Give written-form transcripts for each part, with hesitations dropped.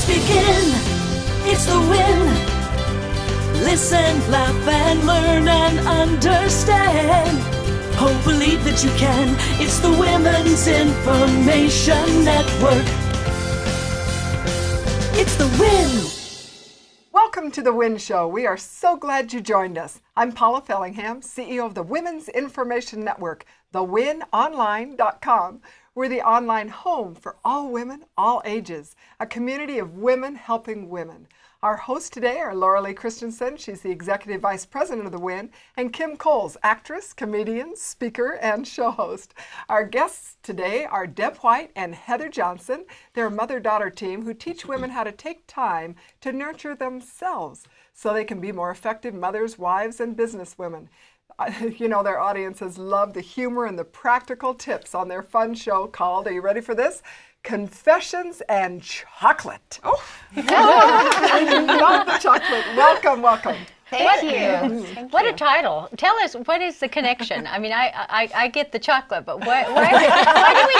begin. It's the win. Listen, laugh, and learn and understand. Hope, believe that you can. It's the Women's Information Network. It's the win. Welcome to the Win Show. We are so glad you joined us. I'm Paula Fellingham, CEO of the Women's Information Network, thewinonline.com. We're the online home for all women, all ages, a community of women helping women. Our hosts today are Laura Lee Christensen, she's the Executive Vice President of the WIN, and Kim Coles, actress, comedian, speaker, and show host. Our guests today are Deb White and Heather Johnson. They're a mother-daughter team who teach women how to take time to nurture themselves so they can be more effective mothers, wives, and businesswomen. You know, their audiences love the humor and the practical tips on their fun show called, are you ready for this? Confessions and Chocolate. Oh, I love the chocolate. Welcome, welcome. Thank you. What a title. Tell us, what is the connection? I mean, I get the chocolate, but why do we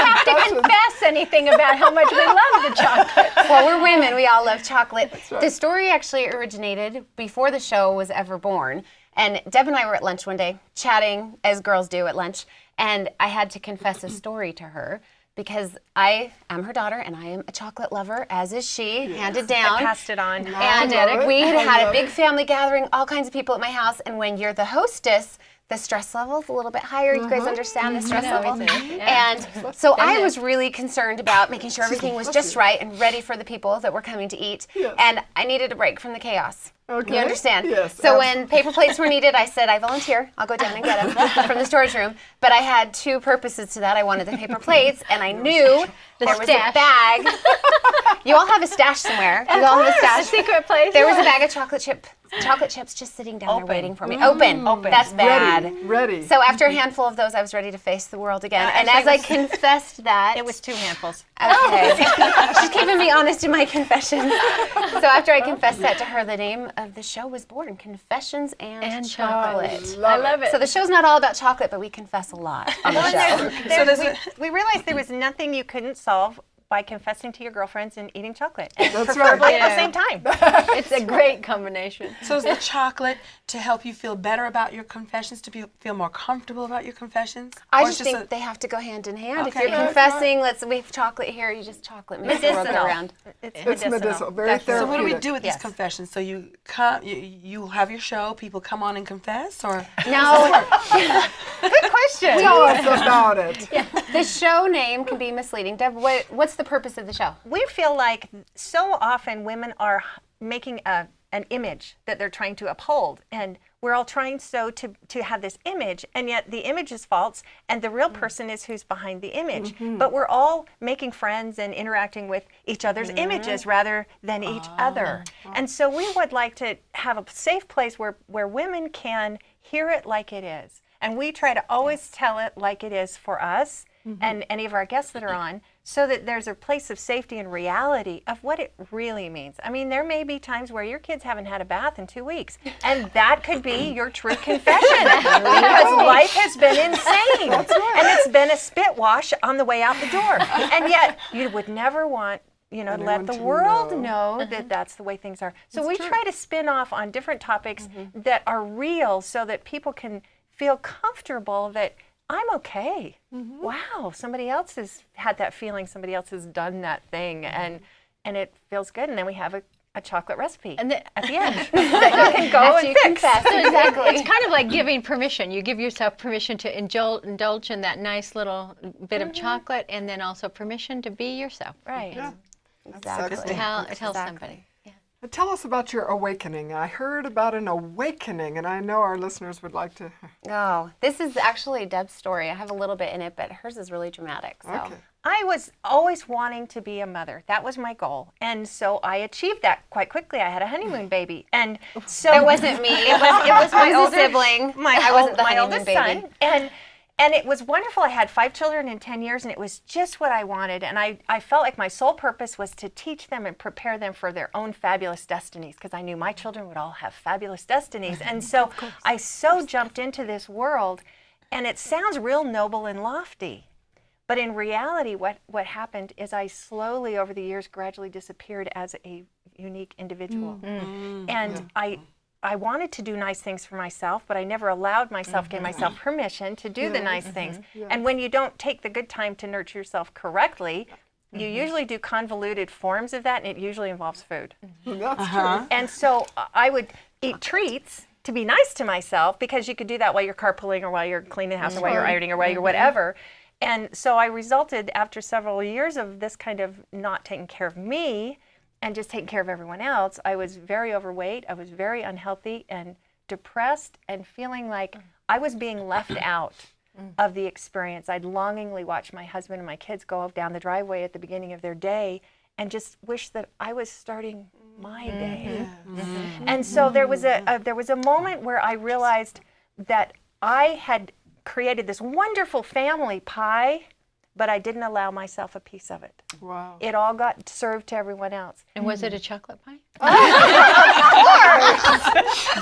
have to confess anything about how much we love the chocolate? Well, we're women. We all love chocolate. Right. The story actually originated before the show was ever born. And Deb and I were at lunch one day, chatting, as girls do at lunch, and I had to confess a story to her because I am her daughter and I am a chocolate lover, as is she, handed down. I passed it on. And we had a big family gathering, all kinds of people at my house, and when you're the hostess, the stress level is a little bit higher. You guys understand the stress level? And so I was really concerned about making sure everything was just right and ready for the people that were coming to eat. Yes. And I needed a break from the chaos. Okay. You understand? Yes. So when paper plates were needed, I said, I volunteer. I'll go down and get them from the storage room. But I had two purposes to that. I wanted the paper plates, and I knew there was a bag. You all have a stash somewhere. You all have a stash. Secret place. There was a bag of chocolate chips just sitting down there waiting for me. Open. That's bad. Ready. So after a handful of those, I was ready to face the world again. And as I confessed that, It was 2 handfuls. okay, she's keeping me honest in my confessions. So after I confessed that to her, the name of the show was born, Confessions and Chocolate. I love it. So the show's not all about chocolate, but we confess a lot on the show. We realized there was nothing you couldn't solve by confessing to your girlfriends and eating chocolate, and That's preferably right. at the same time. It's a great combination. So is the chocolate to help you feel better about your confessions, to feel more comfortable about your confessions? I Or just it's think they have to go hand in hand. Okay. If you're confessing, we have chocolate here, you just chocolate makes the world go around. It's medicinal, very therapeutic. So what do we do with these Yes. confessions? So you come, you have your show, people come on and confess, or No, Good question. Tell us about it. the show name can be misleading. Deb, what's the purpose of the show? We feel like so often women are making an image that they're trying to uphold, and we're all trying to have this image, and yet the image is false, and the real person is who's behind the image. But we're all making friends and interacting with each other's images rather than each other. And so we would like to have a safe place where women can hear it like it is. And we try to always tell it like it is for us and any of our guests that are on, so that there's a place of safety and reality of what it really means. I mean, there may be times where your kids haven't had a bath in 2 weeks, and that could be your true confession, because life has been insane, and it's been a spit wash on the way out the door. And yet, you would never want to let the to world know. know that that's the way things are. So we try to spin off on different topics that are real, so that people can feel comfortable that I'm okay. Wow, somebody else has had that feeling. Somebody else has done that thing, and it feels good. And then we have a chocolate recipe at the end that you can go and fix. Exactly. It's kind of like giving permission. You give yourself permission to indulge in that nice little bit of chocolate, and then also permission to be yourself. Right. Yeah. Exactly. Tell somebody. Tell us about your awakening. I heard about an awakening, and I know our listeners would like to. Oh, this is actually Deb's story. I have a little bit in it, but hers is really dramatic. So. Okay. I was always wanting to be a mother. That was my goal. And so I achieved that quite quickly. I had a honeymoon baby. And so It wasn't me. It was my older sibling. I wasn't the my honeymoon oldest baby. son. And it was wonderful. I had 5 children in 10 years, and it was just what I wanted. And I felt like my sole purpose was to teach them and prepare them for their own fabulous destinies, because I knew my children would all have fabulous destinies. And so I so jumped into this world, and it sounds real noble and lofty. But in reality, what happened is I slowly, over the years, gradually disappeared as a unique individual. And I wanted to do nice things for myself, but I never allowed myself, gave myself permission to do the nice things. And when you don't take the good time to nurture yourself correctly, you usually do convoluted forms of that, and it usually involves food. That's true. And so I would eat treats to be nice to myself, because you could do that while you're carpooling or while you're cleaning the house or while you're ironing or while you're whatever. And so I resulted, after several years of this kind of not taking care of me and just taking care of everyone else, I was very overweight, I was very unhealthy and depressed and feeling like I was being left out of the experience. I'd longingly watch my husband and my kids go down the driveway at the beginning of their day and just wish that I was starting my day. And so there was a moment where I realized that I had created this wonderful family pie, but I didn't allow myself a piece of it. Wow. It all got served to everyone else. And was it a chocolate pie?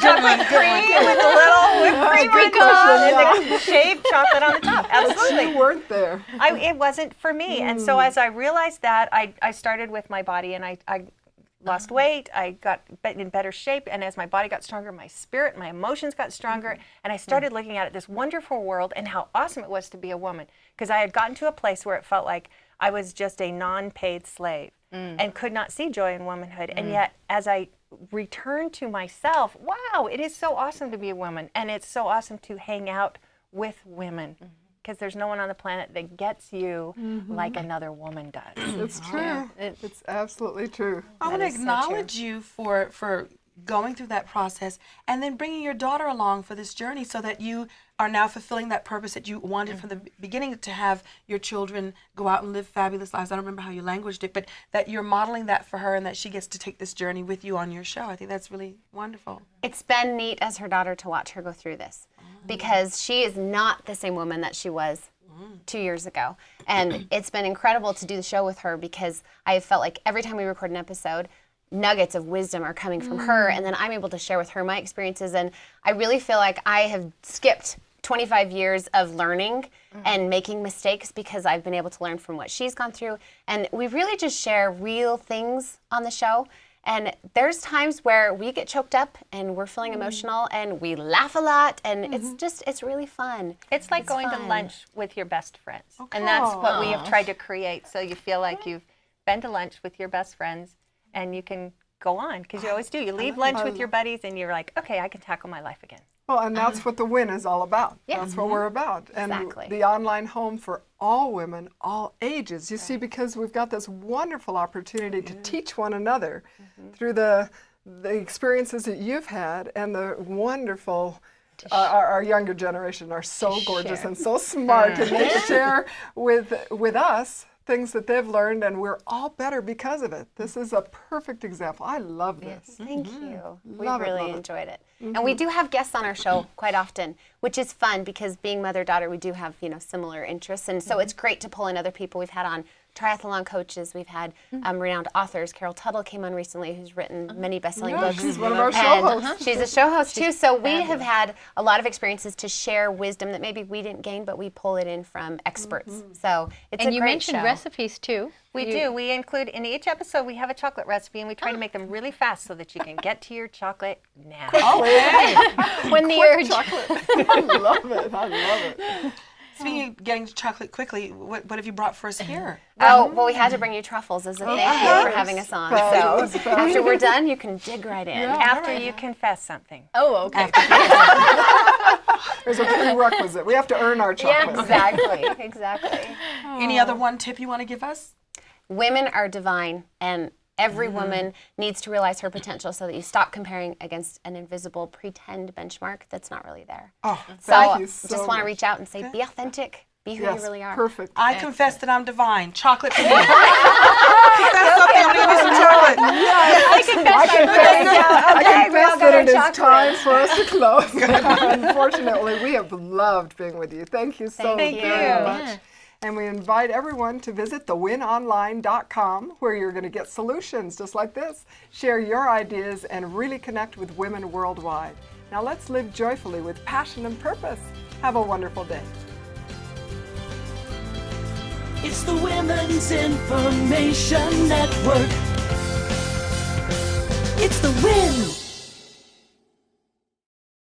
Chocolate cream with a little whipped cream and the shaved chocolate on the top. Absolutely. You weren't there. It wasn't for me. And so as I realized that, I started with my body, and I lost weight, I got in better shape, and as my body got stronger, my spirit, my emotions got stronger, and I started looking at it, this wonderful world, and how awesome it was to be a woman, because I had gotten to a place where it felt like I was just a non-paid slave and could not see joy in womanhood. And yet, as I returned to myself, wow, it is so awesome to be a woman, and it's so awesome to hang out with women. Because there's no one on the planet that gets you like another woman does. It's true. It's absolutely true. I want to acknowledge you for going through that process and then bringing your daughter along for this journey, so that you are now fulfilling that purpose that you wanted from the beginning, to have your children go out and live fabulous lives. I don't remember how you languaged it, but that you're modeling that for her, and that she gets to take this journey with you on your show. I think that's really wonderful. It's been neat as her daughter to watch her go through this, because she is not the same woman that she was 2 years ago. And it's been incredible to do the show with her, because I have felt like every time we record an episode, nuggets of wisdom are coming from her, and then I'm able to share with her my experiences. And I really feel like I have skipped 25 years of learning and making mistakes, because I've been able to learn from what she's gone through. And we really just share real things on the show. And there's times where we get choked up and we're feeling emotional, and we laugh a lot, and it's really fun. It's like going to lunch with your best friends. And that's what we have tried to create, so you feel like you've been to lunch with your best friends and you can go on, because you always do. You leave lunch with your buddies and you're like, okay, I can tackle my life again. Well, and that's what the Win is all about. That's what we're about. And Exactly. the online home for all women, all ages. You see, because we've got this wonderful opportunity to teach one another through the experiences that you've had, and the wonderful, our younger generation are so gorgeous and so smart, and they share with us things that they've learned, and we're all better because of it. This is a perfect example. I love this. Thank you. We Love it, really love it. enjoyed it. And we do have guests on our show quite often, which is fun, because being mother-daughter, we do have, similar interests. And so it's great to pull in other people. We've had on triathlon coaches. We've had renowned authors. Carol Tuttle came on recently, who's written many best-selling books. She's one of our show And hosts. she's a show host too. So we have had a lot of experiences to share wisdom that maybe we didn't gain, but we pull it in from experts. So it's And a you great mentioned show. recipes too. We do. We include, in each episode, we have a chocolate recipe, and we try to make them really fast so that you can get to your chocolate now. When the urge. Chocolate. I love it. I love it. Speaking of getting to chocolate quickly, what have you brought for us here? Oh, well, we had to bring you truffles as a thank you for having us on. Fabulous, So fabulous. after we're done, you can dig right in. After you confess something. Oh, okay. There's a prerequisite. We have to earn our chocolate. Exactly. Any other one tip you want to give us? Women are divine, and every woman needs to realize her potential, so that you stop comparing against an invisible pretend benchmark that's not really there. Oh, So thank you so just want to much. reach out and say, be authentic, be who Yes, you really are. perfect. I confess that I'm divine. Chocolate for me. Confess something. I'm going to give you some chocolate. I confess that it is time for us to close. Unfortunately, we have loved being with you. Thank you so Thank very you. much. And we invite everyone to visit thewinonline.com, where you're going to get solutions just like this, share your ideas, and really connect with women worldwide. Now let's live joyfully with passion and purpose. Have a wonderful day. It's the Women's Information Network.